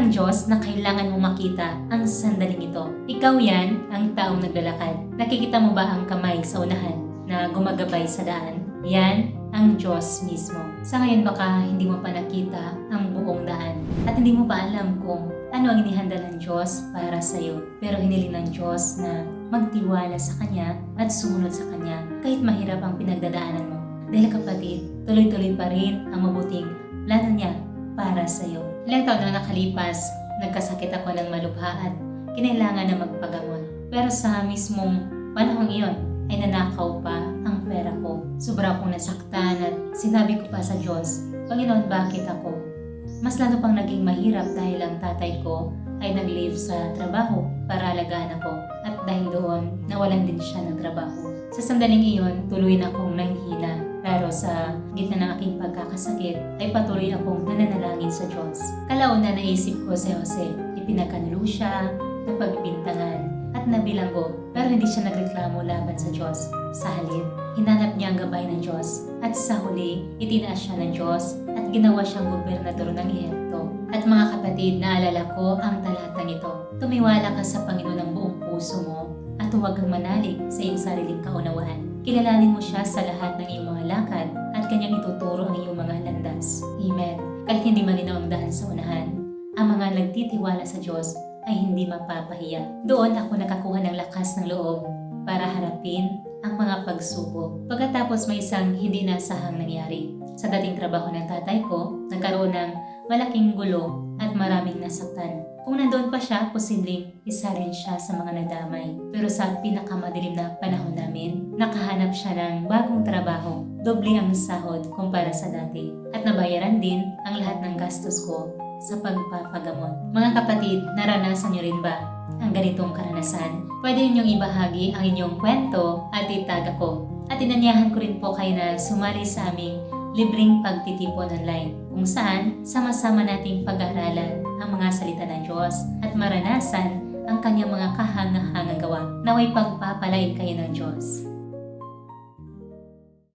ng Diyos na kailangan mo makita ang sandaling ito. Ikaw yan ang taong naglalakad. Nakikita mo ba ang kamay sa unahan na gumagabay sa daan? Yan ang Diyos mismo. Sa ngayon baka hindi mo pa nakita ang buong daan at hindi mo pa alam kung ano ang inihanda ng Diyos para sa iyo. Pero hiniling ng Diyos na magtiwala sa Kanya at sumunod sa Kanya kahit mahirap ang pinagdadaanan mo. Dahil kapatid, tuloy-tuloy pa rin ang mabuting plano niya para sa iyo. Ilang taon na nakalipas, nagkasakit ako ng malubha at kinailangan na magpagamot. Pero sa mismong panahong iyon ay nanakaw pa ang pera ko. Sobra akong nasaktan at sinabi ko pa sa Diyos, Panginoon, bakit ako? Mas lalo pang naging mahirap dahil ang tatay ko ay nag-leave sa trabaho para alagaan ako at dahil doon, nawalan din siya ng trabaho. Sa sandaling iyon, tuloy na akong nanghina. Pero sa gitna ng aking pagkakasakit ay patuloy akong nananalangin sa Diyos. Kalauna naisip ko si Jose, ipinagkanulo siya, napagbintangan at nabilanggo pero hindi siya nagreklamo laban sa Diyos. Sa halip, hinanap niya ang gabay ng Diyos at sa huli, itinaas siya ng Diyos at ginawa siyang gobernador ng Ehipto. At mga kapatid, naalala ko ang talatang ito. Tumiwala ka sa Panginoon ng buong puso mo at huwag kang manalig sa iyong sariling kaunawaan. Kilalanin mo siya sa lahat ng iyong mga lakad at kanyang ituturo ang iyong mga landas. Amen. Kahit hindi malinaw ang daan sa unahan, ang mga nagtitiwala sa Diyos ay hindi mapapahiya. Doon ako nakakuha ng lakas ng loob para harapin ang mga pagsubok. Pagkatapos may isang hindi nasahang nangyari. Sa dating trabaho ng tatay ko, nagkaroon ng malaking gulo at maraming nasaktan. Kung nandoon pa siya, posibleng isa rin siya sa mga nadamay. Pero sa pinakamadilim na panahon namin, nakahanap siya ng bagong trabaho. Doble ang sahod kumpara sa dati. At nabayaran din ang lahat ng gastos ko sa pagpapagamot. Mga kapatid, naranasan niyo rin ba ang ganitong karanasan? Pwede ninyong ibahagi ang inyong kwento at itag ako. At inanyahan ko rin po kayo na sumali sa aming libreng pagtitipon online kung saan sama-sama nating pag-aaralan ang mga salita ng Diyos at maranasan ang kanyang mga kahanga-hangang gawa. Naway pagpapalain kayo ng Diyos.